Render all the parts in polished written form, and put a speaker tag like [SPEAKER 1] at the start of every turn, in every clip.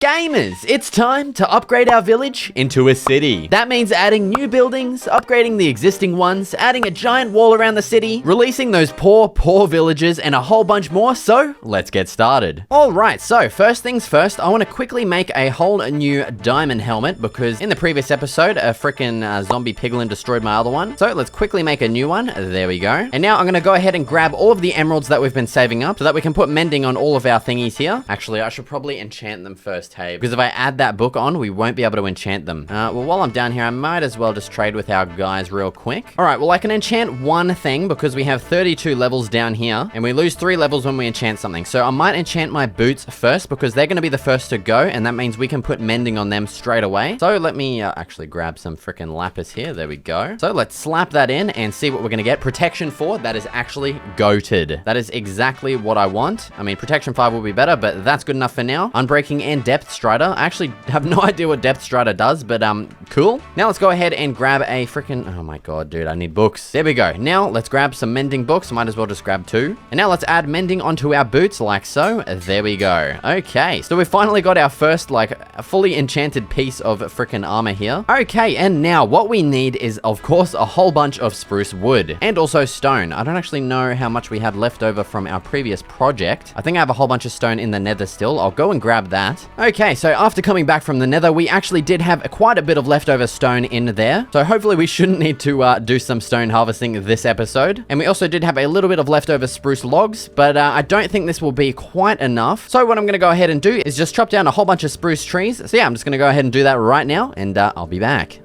[SPEAKER 1] Gamers, it's time to upgrade our village into a city. That means adding new buildings, upgrading the existing ones, adding a giant wall around the city, releasing those poor villagers, and a whole bunch more, so let's get started. Alright, so first things first, I want to quickly make a whole new diamond helmet, because in the previous episode, a freaking zombie piglin destroyed my other one. So let's quickly make a new one. There we go. And now I'm going to go ahead and grab all of the emeralds that we've been saving up, so that we can put mending on all of our thingies here. Actually, I should probably enchant them first. Hey, because if I add that book on, we won't be able to enchant them. Well, while I'm down here, I might as well just trade with our guys real quick. All right, well, I can enchant one thing because we have 32 levels down here, and we lose 3 levels when we enchant something. So I might enchant my boots first because they're going to be the first to go, and that means we can put mending on them straight away. So let me actually grab some freaking lapis here. There we go. So let's slap that in and see what we're going to get. Protection 4, that is actually goated. That is exactly what I want. I mean, protection 5 will be better, but that's good enough for now. Unbreaking and depth strider. I actually have no idea what depth strider does, but cool. Now let's go ahead and grab a freaking, oh my god, dude, I need books. There we go. Now let's grab some mending books. Might as well just grab 2. And now let's add mending onto our boots like so. There we go. Okay, so we finally got our first like fully enchanted piece of freaking armor here. Okay, and now what we need is of course a whole bunch of spruce wood and also stone. I don't actually know how much we had left over from our previous project. I think I have a whole bunch of stone in the nether still. I'll go and grab that. Okay, so after coming back from the nether, we actually did have quite a bit of leftover stone in there. So hopefully we shouldn't need to do some stone harvesting this episode. And we also did have a little bit of leftover spruce logs, but I don't think this will be quite enough. So what I'm going to go ahead and do is just chop down a whole bunch of spruce trees. So yeah, I'm just going to go ahead and do that right now, and I'll be back.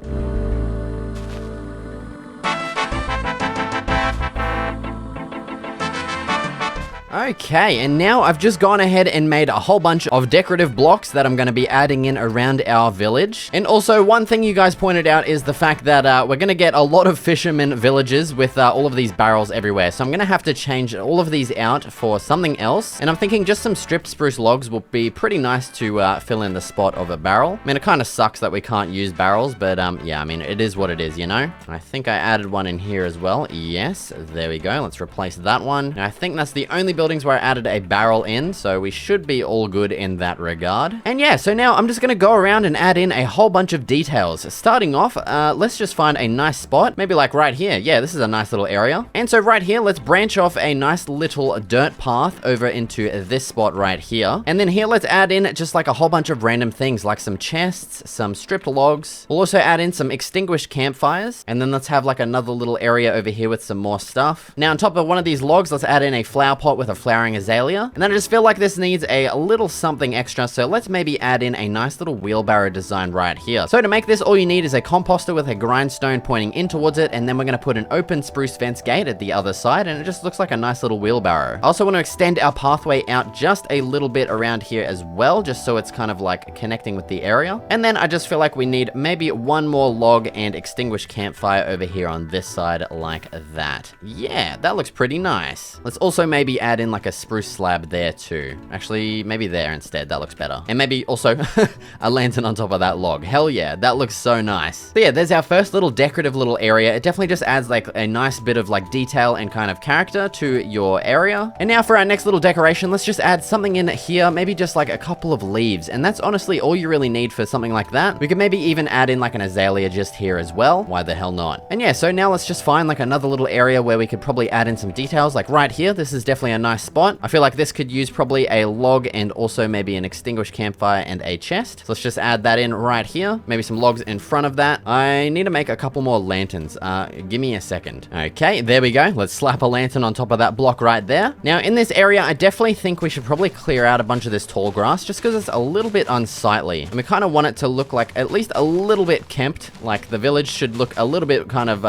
[SPEAKER 1] Okay, and now I've just gone ahead and made a whole bunch of decorative blocks that I'm going to be adding in around our village. And also, one thing you guys pointed out is the fact that we're going to get a lot of fishermen villages with all of these barrels everywhere. So I'm going to have to change all of these out for something else. And I'm thinking just some stripped spruce logs will be pretty nice to fill in the spot of a barrel. I mean, it kind of sucks that we can't use barrels, but yeah, I mean, it is what it is, you know? I think I added one in here as well. Yes, there we go. Let's replace that one. And I think that's the only buildings where I added a barrel in, so we should be all good in that regard. And yeah, so now I'm just gonna go around and add in a whole bunch of details. Starting off, let's just find a nice spot, maybe like right here. Yeah, this is a nice little area. And so right here, let's branch off a nice little dirt path over into this spot right here. And then here, let's add in just like a whole bunch of random things, like some chests, some stripped logs. We'll also add in some extinguished campfires, and then let's have like another little area over here with some more stuff. Now on top of one of these logs, let's add in a flower pot with a flowering azalea. And then I just feel like this needs a little something extra, so let's maybe add in a nice little wheelbarrow design right here. So to make this, all you need is a composter with a grindstone pointing in towards it, and then we're going to put an open spruce fence gate at the other side, and it just looks like a nice little wheelbarrow. I also want to extend our pathway out just a little bit around here as well, just so it's kind of like connecting with the area. And then I just feel like we need maybe one more log and extinguished campfire over here on this side like that. Yeah, that looks pretty nice. Let's also maybe add in like a spruce slab there too. Actually, maybe there instead. That looks better. And maybe also a lantern on top of that log. Hell yeah, that looks so nice. So yeah, there's our first little decorative little area. It definitely just adds like a nice bit of like detail and kind of character to your area. And now for our next little decoration, let's just add something in here, maybe just like a couple of leaves. And that's honestly all you really need for something like that. We could maybe even add in like an azalea just here as well. Why the hell not? And yeah, so now let's just find like another little area where we could probably add in some details. Like right here, this is definitely a nice spot. I feel like this could use probably a log and also maybe an extinguished campfire and a chest. So let's just add that in right here. Maybe some logs in front of that. I need to make a couple more lanterns. Give me a second. Okay, there we go. Let's slap a lantern on top of that block right there. Now in this area, I definitely think we should probably clear out a bunch of this tall grass just because it's a little bit unsightly. And we kind of want it to look like at least a little bit kempt. Like the village should look a little bit kind of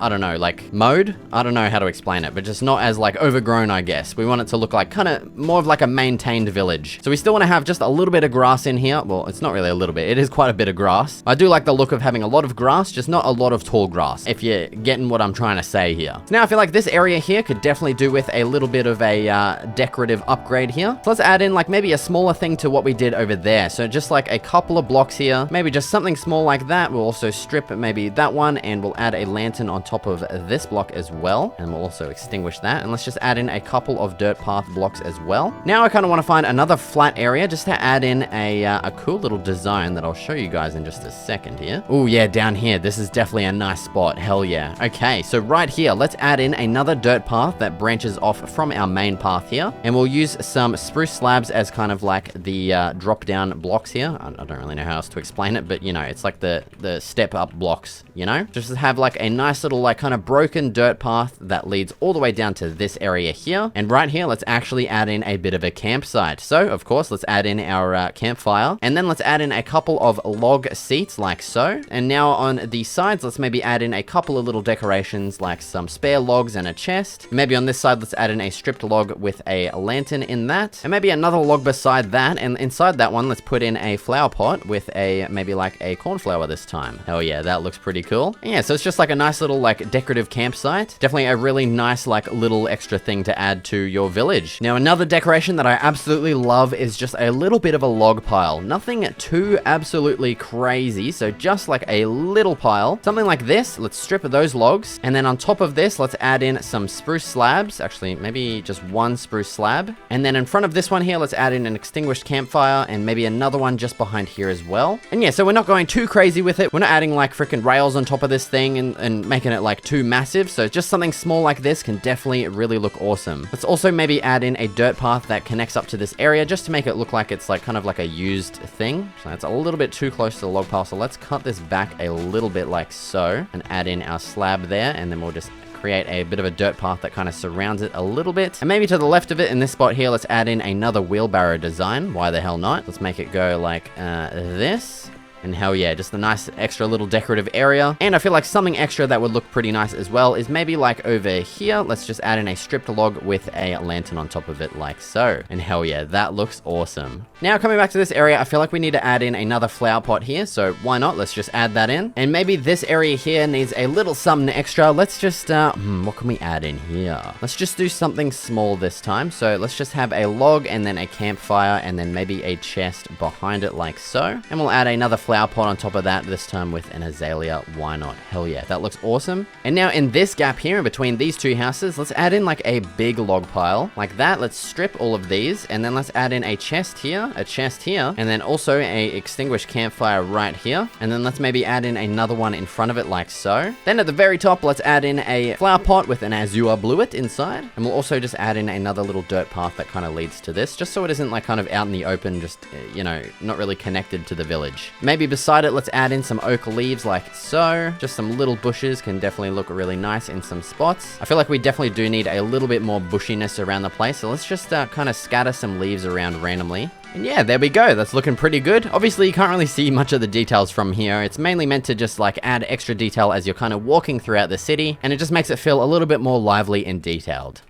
[SPEAKER 1] I don't know, like mode? I don't know how to explain it, but just not as like overgrown, I guess. We want it to look like kind of more of like a maintained village. So we still want to have just a little bit of grass in here. Well, it's not really a little bit. It is quite a bit of grass. I do like the look of having a lot of grass, just not a lot of tall grass, if you're getting what I'm trying to say here. So now I feel like this area here could definitely do with a little bit of a decorative upgrade here. So let's add in like maybe a smaller thing to what we did over there. So just like a couple of blocks here, maybe just something small like that. We'll also strip maybe that one, and we'll add a lantern on top top of this block as well. And we'll also extinguish that. And let's just add in a couple of dirt path blocks as well. Now I kind of want to find another flat area just to add in a cool little design that I'll show you guys in just a second here. Oh yeah, down here. This is definitely a nice spot. Hell yeah. Okay, so right here, let's add in another dirt path that branches off from our main path here. And we'll use some spruce slabs as kind of like the drop down blocks here. I don't really know how else to explain it, but you know, it's like the step up blocks, you know? Just to have like a nice little like kind of broken dirt path that leads all the way down to this area here. And right here, let's actually add in a bit of a campsite. So of course, let's add in our campfire, and then let's add in a couple of log seats like so. And now on the sides, let's maybe add in a couple of little decorations like some spare logs and a chest. Maybe on this side, let's add in a stripped log with a lantern in that, and maybe another log beside that. And inside that one, let's put in a flower pot with a maybe like a cornflower this time. Hell yeah, that looks pretty cool. And yeah, so it's just like a nice little like decorative campsite. Definitely a really nice like little extra thing to add to your village. Now another decoration that I absolutely love is just a little bit of a log pile. Nothing too absolutely crazy, so just like a little pile. Something like this. Let's strip those logs, and then on top of this, let's add in some spruce slabs. Actually, maybe just one spruce slab. And then in front of this one here, let's add in an extinguished campfire, and maybe another one just behind here as well. And yeah, so we're not going too crazy with it. We're not adding like freaking rails on top of this thing and making it like too massive. So just something small like this can definitely really look awesome. Let's also maybe add in a dirt path that connects up to this area just to make it look like it's like kind of like a used thing. So that's a little bit too close to the log pile. So let's cut this back a little bit like so, and add in our slab there, and then we'll just create a bit of a dirt path that kind of surrounds it a little bit. And maybe to the left of it in this spot here, let's add in another wheelbarrow design. Why the hell not? Let's make it go like this. And hell yeah, just a nice extra little decorative area. And I feel like something extra that would look pretty nice as well is maybe like over here, let's just add in a stripped log with a lantern on top of it like so. And hell yeah, that looks awesome. Now coming back to this area, I feel like we need to add in another flower pot here. So why not? Let's just add that in. And maybe this area here needs a little something extra. Let's just, what can we add in here? Let's just do something small this time. So let's just have a log and then a campfire and then maybe a chest behind it like so. And we'll add another flower pot on top of that, this time with an azalea. Why not? Hell yeah, that looks awesome. And now in this gap here in between these two houses, let's add in like a big log pile like that. Let's strip all of these, and then let's add in a chest here, and then also a extinguished campfire right here. And then let's maybe add in another one in front of it like so. Then at the very top, let's add in a flower pot with an azure bluet inside. And we'll also just add in another little dirt path that kind of leads to this, just so it isn't like kind of out in the open, just, you know, not really connected to the village. Maybe beside it, let's add in some oak leaves like so. Just some little bushes can definitely look really nice in some spots. I feel like we definitely do need a little bit more bushiness around the place, so let's just kind of scatter some leaves around randomly. And yeah, there we go. That's looking pretty good. Obviously, you can't really see much of the details from here. It's mainly meant to just like add extra detail as you're kind of walking throughout the city, and it just makes it feel a little bit more lively and detailed.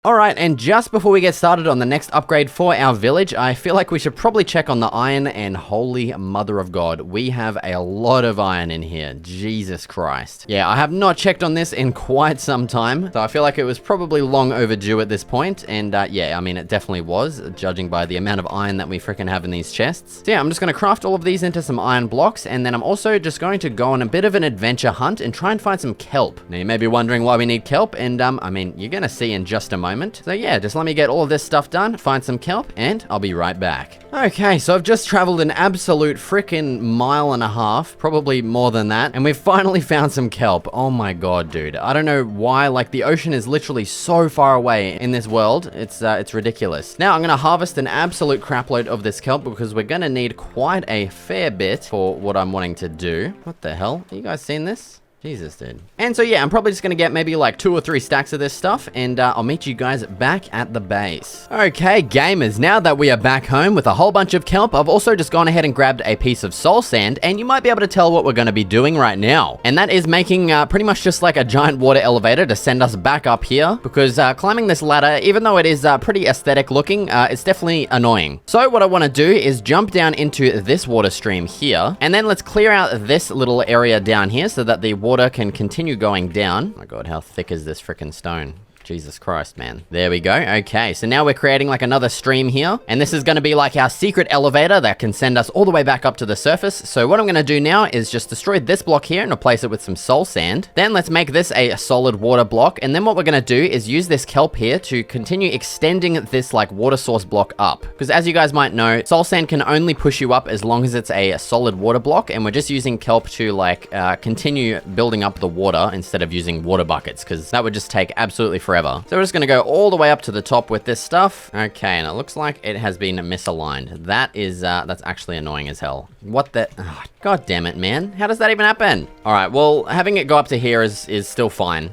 [SPEAKER 1] Alright, and just before we get started on the next upgrade for our village, I feel like we should probably check on the iron, and holy mother of God, we have a lot of iron in here. Jesus Christ. Yeah, I have not checked on this in quite some time, so I feel like it was probably long overdue at this point, and yeah, I mean, it definitely was, judging by the amount of iron that we freaking have in these chests. So yeah, I'm just going to craft all of these into some iron blocks, and then I'm also just going to go on a bit of an adventure hunt and try and find some kelp. Now, you may be wondering why we need kelp, and I mean, you're going to see in just a moment. So yeah, just let me get all of this stuff done, find some kelp, and I'll be right back. Okay, so I've just traveled an absolute freaking mile and a half, probably more than that, and we've finally found some kelp. Oh my God, dude. I don't know why, like the ocean is literally so far away in this world. It's ridiculous. Now I'm gonna harvest an absolute crapload of this kelp because we're gonna need quite a fair bit for what I'm wanting to do. What the hell? Have you guys seen this? Jesus, dude. And so yeah, I'm probably just gonna get maybe like 2 or 3 stacks of this stuff, and I'll meet you guys back at the base. Okay, gamers, now that we are back home with a whole bunch of kelp, I've also just gone ahead and grabbed a piece of soul sand, and you might be able to tell what we're gonna be doing right now. And that is making pretty much just like a giant water elevator to send us back up here, because climbing this ladder, even though it is pretty aesthetic looking, it's definitely annoying. So what I wanna do is jump down into this water stream here, and then let's clear out this little area down here so that the water can continue going down. Oh my God, how thick is this freaking stone? Jesus Christ, man. There we go. Okay, so now we're creating like another stream here, and this is going to be like our secret elevator that can send us all the way back up to the surface. So what I'm going to do now is just destroy this block here and replace it with some soul sand. Then let's make this a solid water block, and then what we're going to do is use this kelp here to continue extending this like water source block up. Because as you guys might know, soul sand can only push you up as long as it's a solid water block, and we're just using kelp to like continue building up the water instead of using water buckets, because that would just take absolutely forever. So we're just going to go all the way up to the top with this stuff. Okay, and it looks like it has been misaligned. That is, that's actually annoying as hell. What the, oh, god damn it, man. How does that even happen? All right, well, having it go up to here is still fine.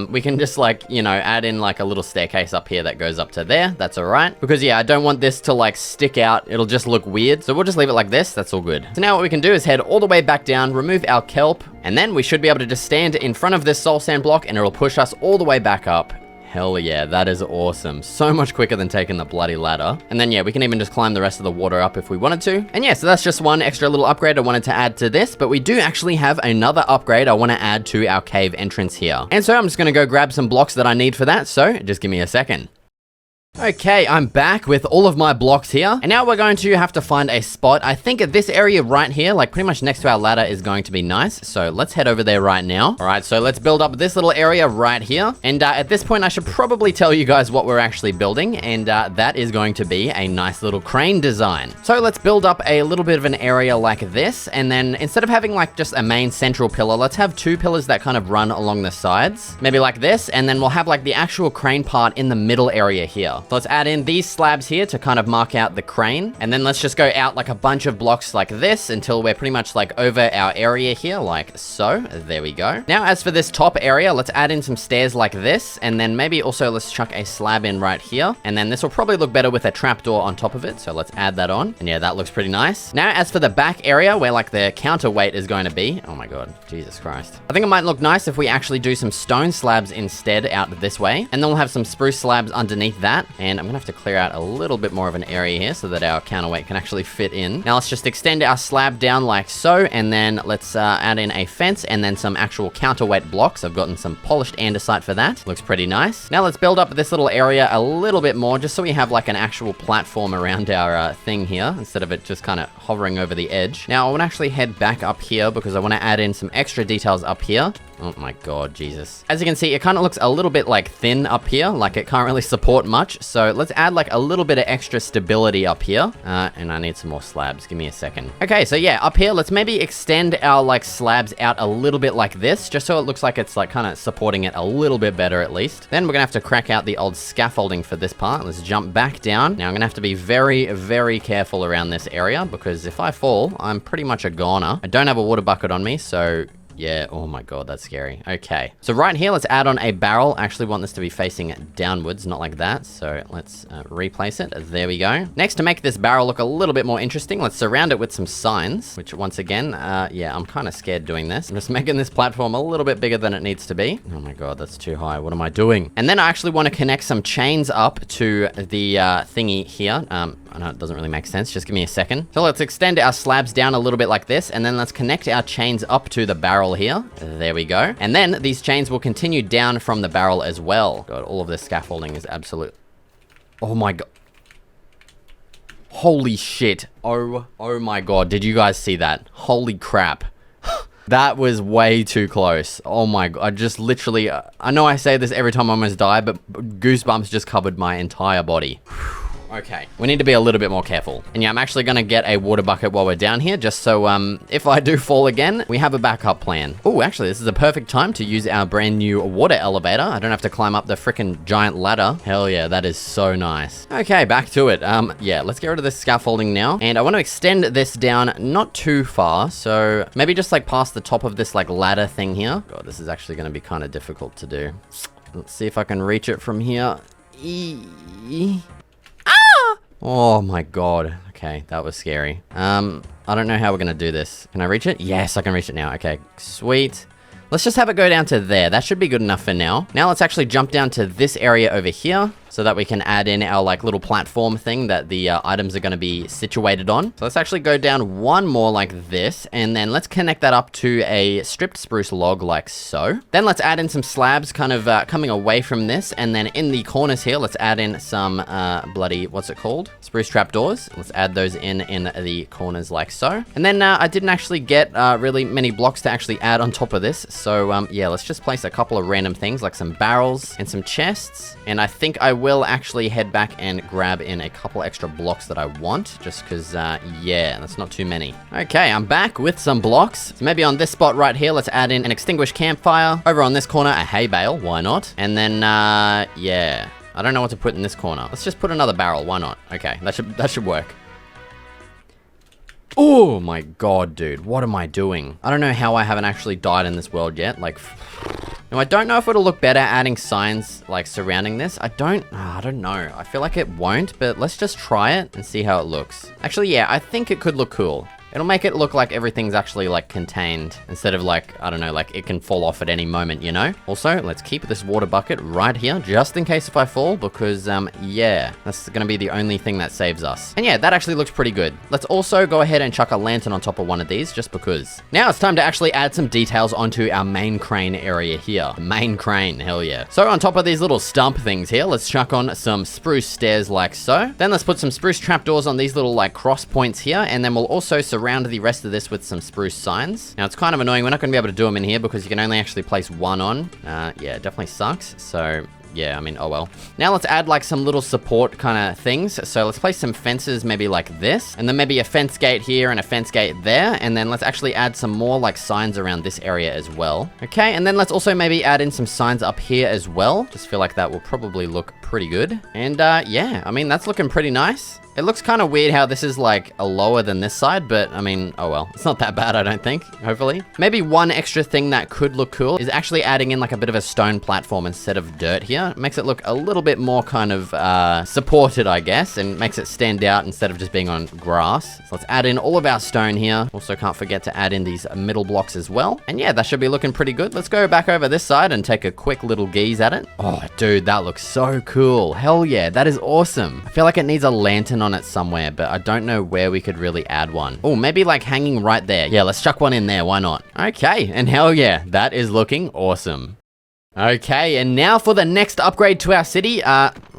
[SPEAKER 1] We can just like, you know, add in like a little staircase up here that goes up to there. That's all right. Because yeah, I don't want this to like stick out. It'll just look weird. So we'll just leave it like this. That's all good. So now what we can do is head all the way back down, remove our kelp, and then we should be able to just stand in front of this soul sand block and it'll push us all the way back up. Hell yeah, that is awesome. So much quicker than taking the bloody ladder. And then yeah, we can even just climb the rest of the water up if we wanted to. And yeah, so that's just one extra little upgrade I wanted to add to this, but we do actually have another upgrade I want to add to our cave entrance here. And so I'm just going to go grab some blocks that I need for that, so just give me a second. Okay, I'm back with all of my blocks here, and now we're going to have to find a spot. I think at this area right here, like pretty much next to our ladder, is going to be nice, so let's head over there right now. All right, so let's build up this little area right here, and at this point I should probably tell you guys what we're actually building, and that is going to be a nice little crane design. So let's build up a little bit of an area like this, and then instead of having like just a main central pillar, let's have two pillars that kind of run along the sides, maybe like this, and then we'll have like the actual crane part in the middle area here. So let's add in these slabs here to kind of mark out the crane. And then let's just go out like a bunch of blocks like this until we're pretty much like over our area here, like so. There we go. Now, as for this top area, let's add in some stairs like this. And then maybe also let's chuck a slab in right here. And then this will probably look better with a trapdoor on top of it. So let's add that on. And yeah, that looks pretty nice. Now, as for the back area where like the counterweight is going to be, oh my God, Jesus Christ. I think it might look nice if we actually do some stone slabs instead out this way. And then we'll have some spruce slabs underneath that. And I'm gonna have to clear out a little bit more of an area here so that our counterweight can actually fit in. Now let's just extend our slab down like so, and then let's add in a fence and then some actual counterweight blocks. I've gotten some polished andesite for that. Looks pretty nice. Now let's build up this little area a little bit more just so we have like an actual platform around our thing here instead of it just kind of hovering over the edge. Now I want to actually head back up here because I want to add in some extra details up here. Oh my God, Jesus. As you can see, it kind of looks a little bit like thin up here, like it can't really support much. So let's add like a little bit of extra stability up here. And I need some more slabs. Give me a second. Okay, so yeah, up here, let's maybe extend our like slabs out a little bit like this, just so it looks like it's like kind of supporting it a little bit better at least. Then we're gonna have to crack out the old scaffolding for this part. Let's jump back down. Now I'm gonna have to be very, very careful around this area because if I fall, I'm pretty much a goner. I don't have a water bucket on me, so yeah, oh my God, that's scary. Okay, so right here, let's add on a barrel. I actually want this to be facing downwards, not like that. So let's replace it. There we go. Next, to make this barrel look a little bit more interesting, let's surround it with some signs, which once again, yeah, I'm kind of scared doing this. I'm just making this platform a little bit bigger than it needs to be. Oh my God, that's too high. What am I doing? And then I actually want to connect some chains up to the thingy here. I know it doesn't really make sense. Just give me a second. So let's extend our slabs down a little bit like this, and then let's connect our chains up to the barrel here. There we go. And then these chains will continue down from the barrel as well. God, all of this scaffolding is absolute. Oh my God. Holy shit. Oh my God. Did you guys see that? Holy crap. That was way too close. Oh my God. I just literally, I know I say this every time I almost die, but goosebumps just covered my entire body. Okay, we need to be a little bit more careful. And yeah, I'm actually gonna get a water bucket while we're down here, just so if I do fall again, we have a backup plan. Oh, actually, this is a perfect time to use our brand new water elevator. I don't have to climb up the freaking giant ladder. Hell yeah, that is so nice. Okay, back to it. Yeah, let's get rid of this scaffolding now. And I want to extend this down not too far, so maybe just like past the top of this like ladder thing here. God, this is actually gonna be kind of difficult to do. Let's see if I can reach it from here. Oh my God. Okay, that was scary. I don't know how we're gonna do this. Can I reach it? Yes, I can reach it now. Okay, sweet. Let's just have it go down to there. That should be good enough for now. Now let's actually jump down to this area over here. so that we can add in our like little platform thing that the items are going to be situated on. So let's actually go down one more like this, and then let's connect that up to a stripped spruce log like so. Then let's add in some slabs kind of coming away from this, and then in the corners here, let's add in some bloody, what's it called? Spruce trapdoors. Let's add those in the corners like so. And then I didn't actually get really many blocks to actually add on top of this. So yeah, let's just place a couple of random things like some barrels and some chests. And I think I will actually head back and grab in a couple extra blocks that I want, just because, yeah, that's not too many. Okay, I'm back with some blocks. So maybe on this spot right here, let's add in an extinguished campfire. Over on this corner, a hay bale, why not? And then, yeah, I don't know what to put in this corner. Let's just put another barrel, why not? Okay, that should work. Oh my god, dude, what am I doing? I don't know how I haven't actually died in this world yet, like... Now, I don't know if it'll look better adding signs, like, surrounding this. I don't know. I feel like it won't, but let's just try it and see how it looks. Actually, yeah, I think it could look cool. It'll make it look like everything's actually, like, contained, instead of, like, I don't know, like, it can fall off at any moment, you know? Also, let's keep this water bucket right here, just in case if I fall, because, yeah, that's gonna be the only thing that saves us. And yeah, that actually looks pretty good. Let's also go ahead and chuck a lantern on top of one of these, just because. Now it's time to actually add some details onto our main crane area here. The main crane, hell yeah. So on top of these little stump things here, let's chuck on some spruce stairs like so. Then let's put some spruce trapdoors on these little, like, cross points here, and then we'll also surround the rest of this with some spruce signs. Now, it's kind of annoying. We're not going to be able to do them in here because you can only actually place one on. Yeah, it definitely sucks. So, yeah, I mean, oh well. Now, let's add, like, some little support kind of things. So, let's place some fences maybe like this. And then maybe a fence gate here and a fence gate there. And then let's actually add some more, like, signs around this area as well. Okay, and then let's also maybe add in some signs up here as well. Just feel like that will probably look pretty good. And, yeah, I mean, that's looking pretty nice. It looks kind of weird how this is like a lower than this side, but I mean, oh well. It's not that bad, I don't think, hopefully. Maybe one extra thing that could look cool is actually adding in like a bit of a stone platform instead of dirt here. It makes it look a little bit more kind of supported, I guess, and makes it stand out instead of just being on grass. So let's add in all of our stone here. Also can't forget to add in these middle blocks as well. And yeah, that should be looking pretty good. Let's go back over this side and take a quick little gaze at it. Oh, dude, that looks so cool. Hell yeah, that is awesome. I feel like it needs a lantern on it somewhere, but I don't know where we could really add one. Oh, maybe like hanging right there. Yeah, let's chuck one in there. Why not? Okay, and hell yeah, that is looking awesome. Okay, and now for the next upgrade to our city.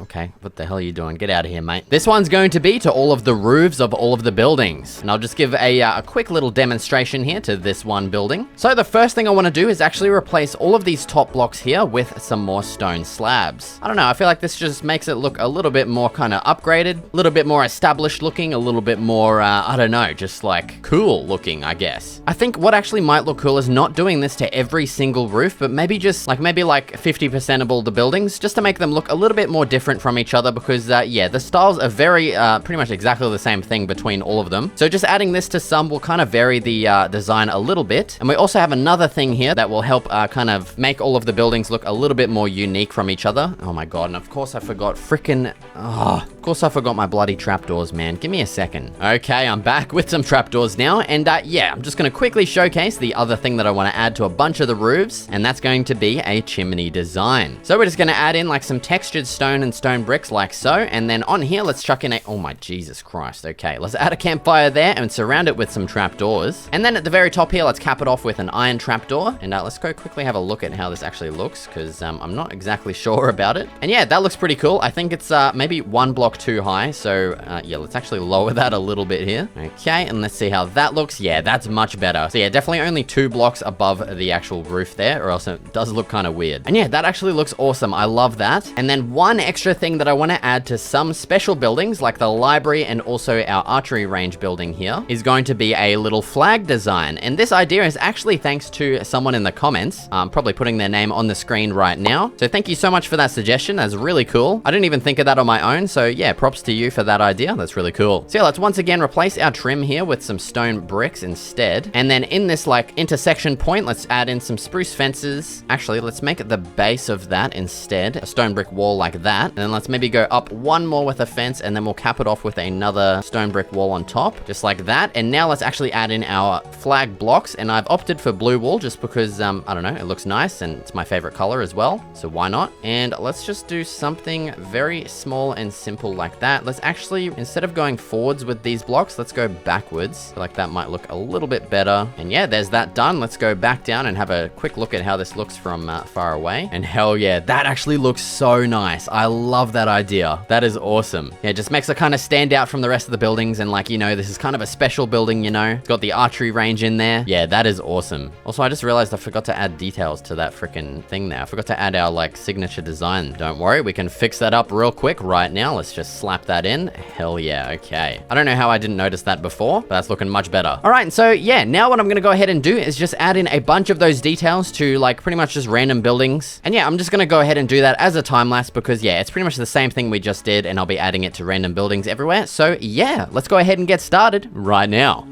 [SPEAKER 1] Okay, what the hell are you doing? Get out of here, mate. This one's going to be to all of the roofs of all of the buildings. And I'll just give a quick little demonstration here to this one building. So the first thing I want to do is actually replace all of these top blocks here with some more stone slabs. I don't know, I feel like this just makes it look a little bit more kind of upgraded, a little bit more established looking, a little bit more, I don't know, just like cool looking, I guess. I think what actually might look cool is not doing this to every single roof, but maybe just like, maybe like 50% of all the buildings, just to make them look a little bit more different from each other, because yeah, the styles are very pretty much exactly the same thing between all of them. So just adding this to some will kind of vary the design a little bit. And we also have another thing here that will help kind of make all of the buildings look a little bit more unique from each other. Oh my god, and of course I forgot freaking of course I forgot my bloody trapdoors, man. Give me a second. Okay, I'm back with some trapdoors now, and yeah, I'm just gonna quickly showcase the other thing that I want to add to a bunch of the roofs, and that's going to be a chimney design. So we're just gonna add in like some textured stone and stone bricks like so, and then on here let's chuck in a, oh my Jesus Christ. Okay, let's add a campfire there and surround it with some trapdoors, and then at the very top here let's cap it off with an iron trapdoor. And let's go quickly have a look at how this actually looks, because I'm not exactly sure about it. And yeah, that looks pretty cool. I think it's maybe one block too high, so yeah, let's actually lower that a little bit here. Okay, and let's see how that looks. Yeah, that's much better. So yeah, definitely only 2 blocks above the actual roof there, or else it does look kind of weird. And yeah, that actually looks awesome. I love that. And then one extra thing that I want to add to some special buildings, like the library and also our archery range building here, is going to be a little flag design. And this idea is actually thanks to someone in the comments. I'm probably putting their name on the screen right now. So thank you so much for that suggestion. That's really cool. I didn't even think of that on my own. So yeah, props to you for that idea. That's really cool. So yeah, let's once again replace our trim here with some stone bricks instead. And then in this like intersection point, let's add in some spruce fences. Actually, let's make the base of that instead a stone brick wall like that. And then let's maybe go up one more with a fence, and then we'll cap it off with another stone brick wall on top, just like that. And now let's actually add in our flag blocks, and I've opted for blue wool just because, I don't know, it looks nice and it's my favorite color as well, so why not? And let's just do something very small and simple like that. Let's actually, instead of going forwards with these blocks, let's go backwards. I feel like that might look a little bit better. And yeah, there's that done. Let's go back down and have a quick look at how this looks from far away. And hell yeah, that actually looks so nice. I love that idea. That is awesome. Yeah, it just makes it kind of stand out from the rest of the buildings, and like, you know, this is kind of a special building, you know? It's got the archery range in there. Yeah, that is awesome. Also, I just realized I forgot to add details to that freaking thing there. I forgot to add our like signature design. Don't worry, we can fix that up real quick right now. Let's just slap that in. Hell yeah, okay. I don't know how I didn't notice that before, but that's looking much better. All right, and so yeah, now what I'm gonna go ahead and do is just add in a bunch of those details to like pretty much just random buildings. And yeah, I'm just gonna go ahead and do that as a time lapse because yeah, it's pretty much the same thing we just did, and I'll be adding it to random buildings everywhere. So yeah, let's go ahead and get started right now.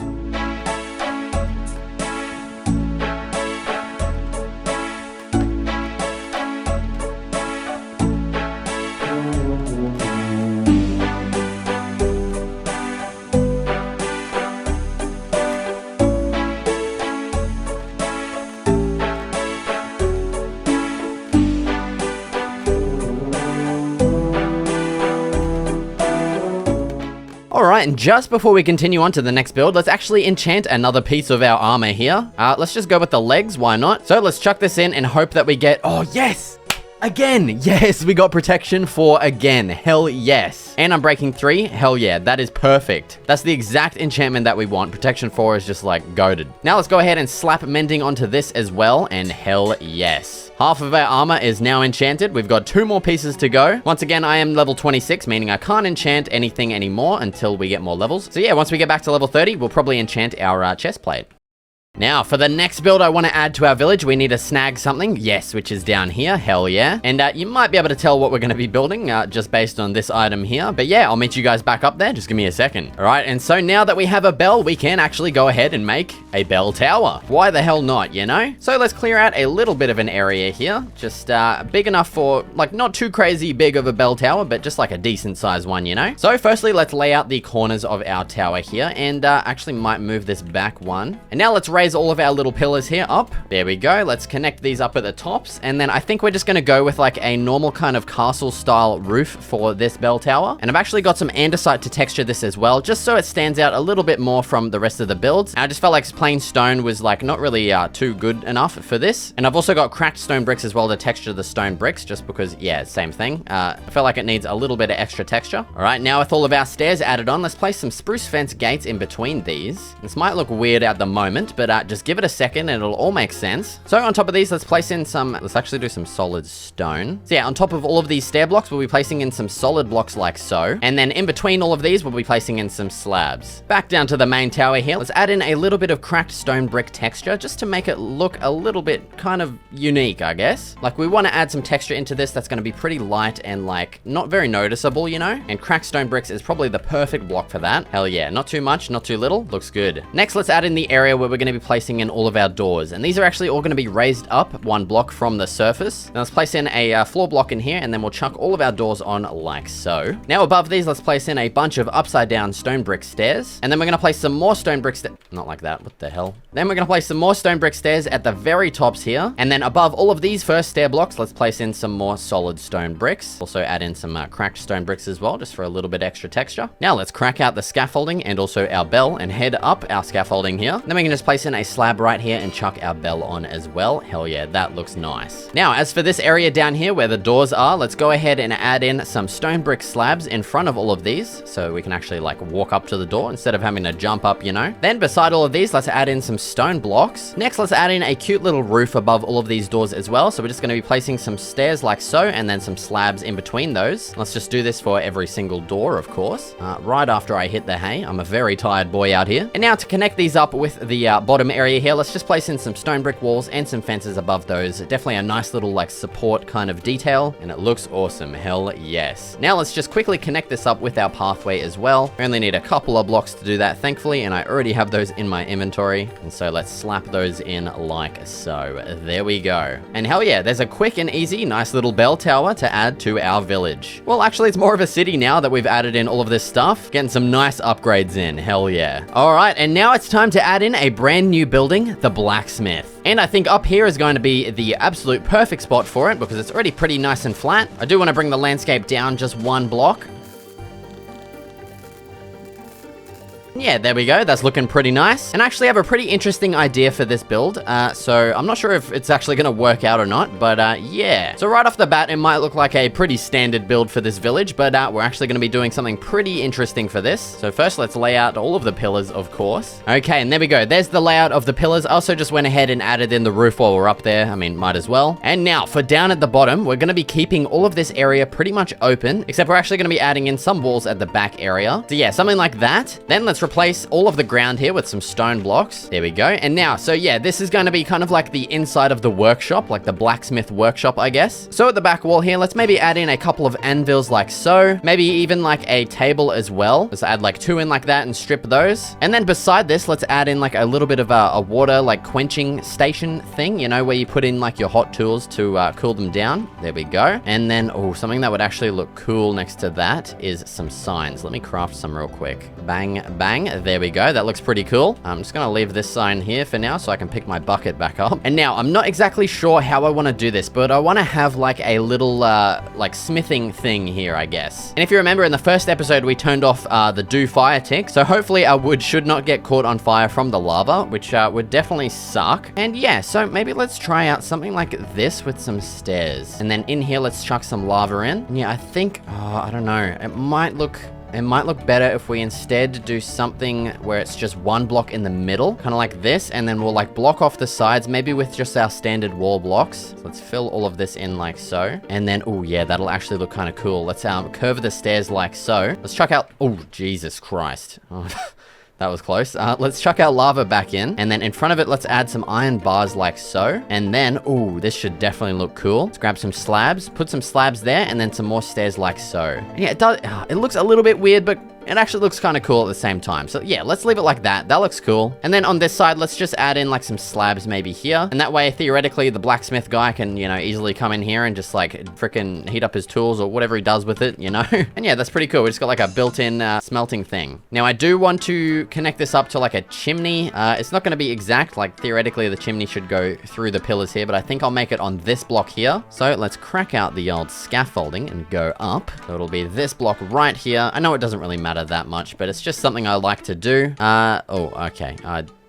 [SPEAKER 1] Alright, and just before we continue on to the next build, let's actually enchant another piece of our armor here. Let's just go with the legs, why not? So let's chuck this in and hope that we get, oh yes! Again, yes, we got protection 4 again, hell yes. And I'm breaking 3, hell yeah, that is perfect. That's the exact enchantment that we want. Protection 4 is just like goated. Now let's go ahead and slap mending onto this as well, and hell yes. Half of our armor is now enchanted. We've got 2 more pieces to go. Once again, I am level 26, meaning I can't enchant anything anymore until we get more levels. So yeah, once we get back to level 30, we'll probably enchant our chest plate. Now, for the next build I want to add to our village, we need to snag something. Yes, which is down here. Hell yeah. And you might be able to tell what we're going to be building just based on this item here. But yeah, I'll meet you guys back up there. Just give me a second. All right, and so now that we have a bell, we can actually go ahead and make a bell tower. Why the hell not, you know? So let's clear out a little bit of an area here. Just big enough for, like, not too crazy big of a bell tower, but just like a decent size one, you know? So firstly, let's lay out the corners of our tower here, and actually might move this back one. And now let's raise all of our little pillars here up. There we go. Let's connect these up at the tops. And then I think we're just going to go with like a normal kind of castle style roof for this bell tower. And I've actually got some andesite to texture this as well, just so it stands out a little bit more from the rest of the builds. I just felt like plain stone was like not really too good enough for this. And I've also got cracked stone bricks as well to texture the stone bricks, just because, yeah, same thing. I feel like it needs a little bit of extra texture. All right, now with all of our stairs added on, let's place some spruce fence gates in between these. This might look weird at the moment, but just give it a second and it'll all make sense. So on top of these, let's place in some, let's actually do some solid stone. So yeah, on top of all of these stair blocks, we'll be placing in some solid blocks like so. And then in between all of these, we'll be placing in some slabs. Back down to the main tower here, let's add in a little bit of cracked stone brick texture just to make it look a little bit kind of unique, I guess. Like we want to add some texture into this that's going to be pretty light and like not very noticeable, you know? And cracked stone bricks is probably the perfect block for that. Hell yeah, not too much, not too little, looks good. Next, let's add in the area where we're going to be placing in all of our doors, and these are actually all going to be raised up one block from the surface. Now let's place in a floor block in here, and then we'll chuck all of our doors on like so. Now above these, let's place in a bunch of upside down stone brick stairs, and then we're going to place some more stone brick not like that, what the hell. Then we're going to place some more stone brick stairs at the very tops here, and then above all of these first stair blocks, let's place in some more solid stone bricks. Also add in some cracked stone bricks as well, just for a little bit extra texture. Now let's crack out the scaffolding and also our bell and head up our scaffolding here. Then we can just place in a slab right here and chuck our bell on as well. Hell yeah, that looks nice. Now, as for this area down here where the doors are, let's go ahead and add in some stone brick slabs in front of all of these, so we can actually like walk up to the door instead of having to jump up, you know? Then beside all of these, let's add in some stone blocks. Next, let's add in a cute little roof above all of these doors as well. So we're just going to be placing some stairs like so, and then some slabs in between those. Let's just do this for every single door, of course. Right after I hit the hay. I'm a very tired boy out here. And now to connect these up with the bottom bottom area here, let's just place in some stone brick walls and some fences above those. Definitely a nice little like support kind of detail, and it looks awesome. Hell yes. Now let's just quickly connect this up with our pathway as well. We only need a couple of blocks to do that, thankfully, and I already have those in my inventory. And so let's slap those in like so. There we go. And hell yeah, there's a quick and easy, nice little bell tower to add to our village. Well, actually, it's more of a city now that we've added in all of this stuff. Getting some nice upgrades in. Hell yeah. All right, and now it's time to add in a brand new building, the blacksmith. And I think up here is going to be the absolute perfect spot for it because it's already pretty nice and flat. I do want to bring the landscape down just one block. Yeah, there we go. That's looking pretty nice. And I actually have a pretty interesting idea for this build. So I'm not sure if it's actually going to work out or not, but yeah. So right off the bat, it might look like a pretty standard build for this village, but we're actually going to be doing something pretty interesting for this. So first, let's lay out all of the pillars, of course. Okay, and there we go. There's the layout of the pillars. I also just went ahead and added in the roof while we're up there. I mean, might as well. And now for down at the bottom, we're going to be keeping all of this area pretty much open, except we're actually going to be adding in some walls at the back area. So yeah, something like that. Then let's replace all of the ground here with some stone blocks. There we go. And now, so yeah, this is going to be kind of like the inside of the workshop, like the blacksmith workshop, I guess. So at the back wall here, let's maybe add in a couple of anvils like so. Maybe even like a table as well. Let's add like 2 in like that and strip those. And then beside this, let's add in like a little bit of a water like quenching station thing, you know, where you put in like your hot tools to cool them down. There we go. And then, oh, something that would actually look cool next to that is some signs. Let me craft some real quick. Bang, bang. There we go. That looks pretty cool. I'm just gonna leave this sign here for now so I can pick my bucket back up. And now I'm not exactly sure how I want to do this, but I want to have like a little like smithing thing here, I guess. And if you remember in the first episode, we turned off the do fire tick. So hopefully our wood should not get caught on fire from the lava, which would definitely suck. And yeah, so maybe let's try out something like this with some stairs. And then in here, let's chuck some lava in. And yeah, I think, oh, I don't know. It might look better if we instead do something where it's just one block in the middle, kind of like this, and then we'll like block off the sides, maybe with just our standard wall blocks. So let's fill all of this in like so. And then, oh yeah, that'll actually look kind of cool. Let's curve the stairs like so. Let's chuck out, oh, Jesus Christ. Oh. That was close. Let's chuck our lava back in. And then in front of it, let's add some iron bars like so. And then, ooh, this should definitely look cool. Let's grab some slabs, put some slabs there, and then some more stairs like so. Yeah, it does. It looks a little bit weird, but it actually looks kind of cool at the same time. So yeah, let's leave it like that. That looks cool. And then on this side, let's just add in like some slabs maybe here. And that way, theoretically, the blacksmith guy can, you know, easily come in here and just like freaking heat up his tools or whatever he does with it, you know? And yeah, that's pretty cool. We just got like a built-in smelting thing. Now, I do want to connect this up to like a chimney. It's not going to be exact. Like theoretically, the chimney should go through the pillars here, but I think I'll make it on this block here. So let's crack out the old scaffolding and go up. So it'll be this block right here. I know it doesn't really matter that much, but it's just something I like to do. Oh, okay.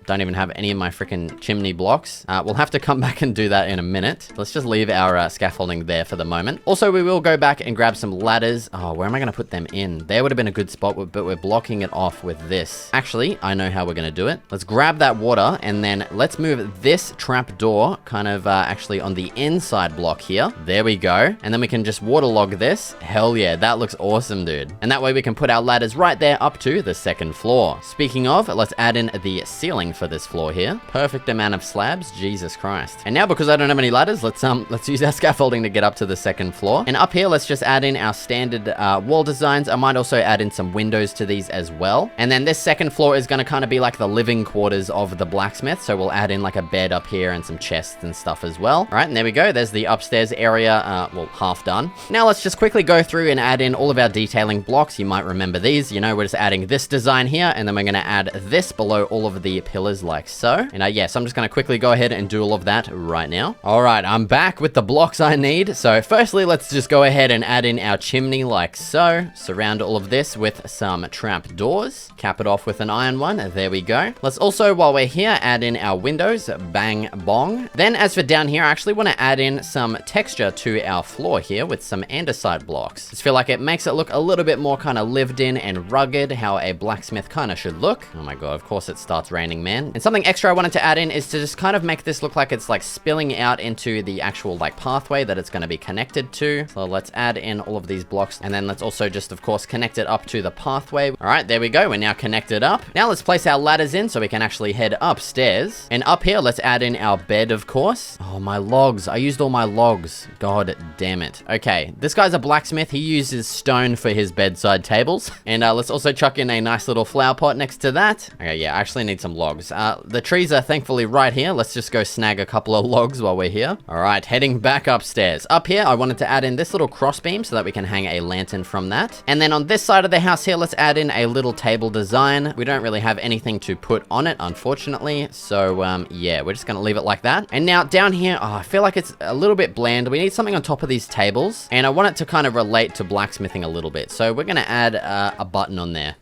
[SPEAKER 1] Don't even have any of my freaking chimney blocks. We'll have to come back and do that in a minute. Let's just leave our scaffolding there for the moment. Also, we will go back and grab some ladders. Oh, where am I going to put them in? There would have been a good spot, but we're blocking it off with this. Actually, I know how we're going to do it. Let's grab that water and then let's move this trap door kind of actually on the inside block here. There we go. And then we can just waterlog this. Hell yeah, that looks awesome, dude. And that way we can put our ladders right there up to the second floor. Speaking of, let's add in the ceiling for this floor here. Perfect amount of slabs. Jesus Christ. And now because I don't have any ladders, let's use our scaffolding to get up to the second floor. And up here, let's just add in our standard wall designs. I might also add in some windows to these as well. And then this second floor is going to kind of be like the living quarters of the blacksmith. So we'll add in like a bed up here and some chests and stuff as well. All right, and there we go. There's the upstairs area. Well, half done. Now let's just quickly go through and add in all of our detailing blocks. You might remember these. You know, we're just adding this design here, and then we're going to add this below all of the pillars like so. And yes, I'm just going to quickly go ahead and do all of that right now. All right, I'm back with the blocks I need. So firstly, let's just go ahead and add in our chimney like so. Surround all of this with some trap doors. Cap it off with an iron one. There we go. Let's also, while we're here, add in our windows. Bang, bong. Then as for down here, I actually want to add in some texture to our floor here with some andesite blocks. Just feel like it makes it look a little bit more kind of lived in and rugged, how a blacksmith kind of should look. Oh my god, of course it starts raining, man. can. And something extra I wanted to add in is to just kind of make this look like it's like spilling out into the actual like pathway that it's going to be connected to. So let's add in all of these blocks, and then let's also just of course connect it up to the pathway. All right, there we go. We're now connected up. Now let's place our ladders in so we can actually head upstairs. And up here, let's add in our bed, of course. Oh, my logs. I used all my logs. God damn it. Okay, this guy's a blacksmith. He uses stone for his bedside tables. And let's also chuck in a nice little flower pot next to that. Okay, yeah, I actually need some logs. The trees are thankfully right here. Let's just go snag a couple of logs while we're here. All right, heading back upstairs. Up here, I wanted to add in this little crossbeam so that we can hang a lantern from that. And then on this side of the house here, let's add in a little table design. We don't really have anything to put on it, unfortunately. So, yeah, we're just gonna leave it like that. And now down here, I feel like it's a little bit bland. We need something on top of these tables. And I want it to kind of relate to blacksmithing a little bit. So we're gonna add a button on there.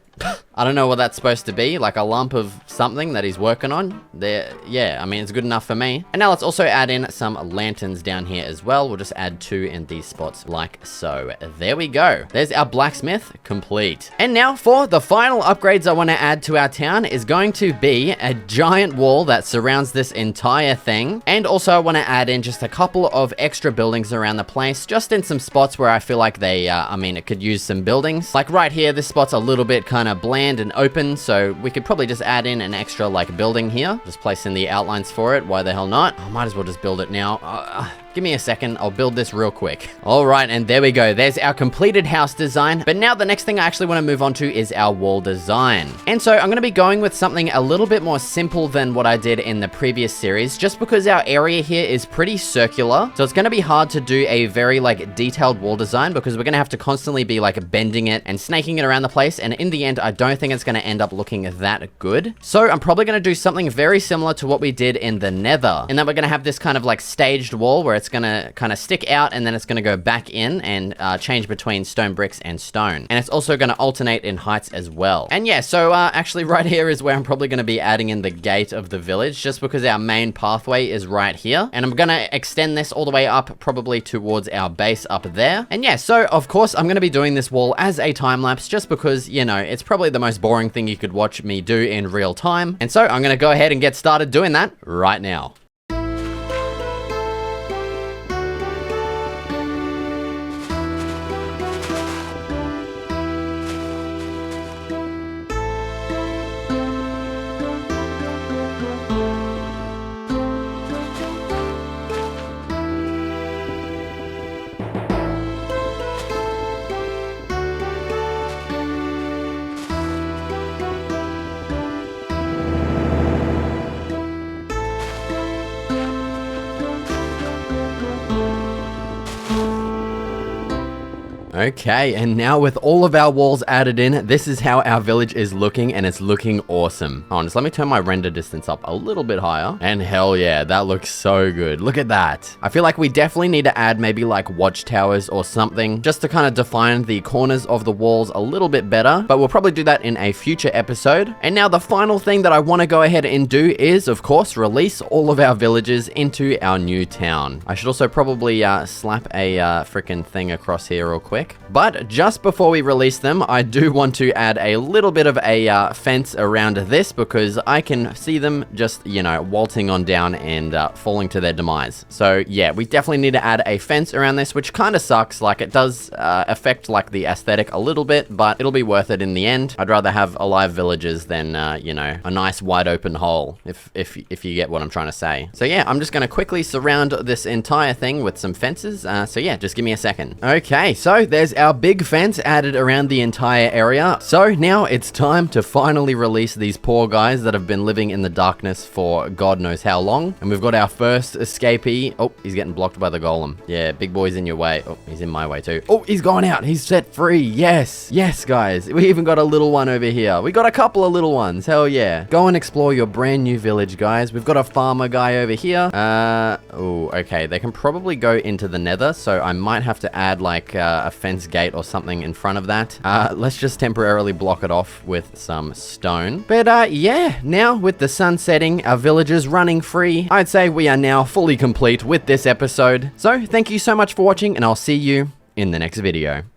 [SPEAKER 1] I don't know what that's supposed to be, like a lump of something that he's working on. There, yeah, I mean, it's good enough for me. And now let's also add in some lanterns down here as well. We'll just add 2 in these spots like so. There we go. There's our blacksmith complete. And now for the final upgrades I want to add to our town is going to be a giant wall that surrounds this entire thing. And also I want to add in just a couple of extra buildings around the place, just in some spots where I feel like they, I mean, it could use some buildings. Like right here, this spot's a little bit kind of bland and open, so we could probably just add in an extra like building here. Just place in the outlines for it. Why the hell not? I might as well just build it now. Give me a second, I'll build this real quick. All right, and there we go. There's our completed house design. But now the next thing I actually want to move on to is our wall design. And so I'm going to be going with something a little bit more simple than what I did in the previous series, just because our area here is pretty circular. So it's going to be hard to do a very like detailed wall design because we're going to have to constantly be like bending it and snaking it around the place. And in the end, I don't think it's going to end up looking that good. So I'm probably going to do something very similar to what we did in the Nether. And then we're going to have this kind of like staged wall where it's gonna kind of stick out and then it's gonna go back in and change between stone bricks and stone. And it's also gonna alternate in heights as well. And yeah, so actually right here is where I'm probably gonna be adding in the gate of the village, just because our main pathway is right here. And I'm gonna extend this all the way up probably towards our base up there. And yeah, so of course I'm gonna be doing this wall as a time lapse, just because, you know, it's probably the most boring thing you could watch me do in real time. And so I'm gonna go ahead and get started doing that right now. Okay, and now with all of our walls added in, this is how our village is looking, and it's looking awesome. Hold on, just let me turn my render distance up a little bit higher. And hell yeah, that looks so good. Look at that. I feel like we definitely need to add maybe like watchtowers or something, just to kind of define the corners of the walls a little bit better, but we'll probably do that in a future episode. And now the final thing that I want to go ahead and do is, of course, release all of our villagers into our new town. I should also probably slap a freaking thing across here real quick. But just before we release them, I do want to add a little bit of a fence around this, because I can see them just, you know, waltzing on down and falling to their demise. So yeah, we definitely need to add a fence around this, which kind of sucks. Like, it does affect like the aesthetic a little bit, but it'll be worth it in the end. I'd rather have alive villagers than, you know, a nice wide open hole, if you get what I'm trying to say. So yeah, I'm just going to quickly surround this entire thing with some fences. So yeah, just give me a second. Okay, so there's our big fence added around the entire area. So now it's time to finally release these poor guys that have been living in the darkness for God knows how long. And we've got our first escapee. Oh, he's getting blocked by the golem. Yeah, big boy's in your way. Oh, he's in my way too. Oh, he's gone out. He's set free. Yes. Yes, guys. We even got a little one over here. We got a couple of little ones. Hell yeah. Go and explore your brand new village, guys. We've got a farmer guy over here. Oh, okay. They can probably go into the Nether, so I might have to add like a fence gate or something in front of that. Let's just temporarily block it off with some stone. But yeah, now with the sun setting, our villagers running free, I'd say we are now fully complete with this episode. So thank you so much for watching, and I'll see you in the next video.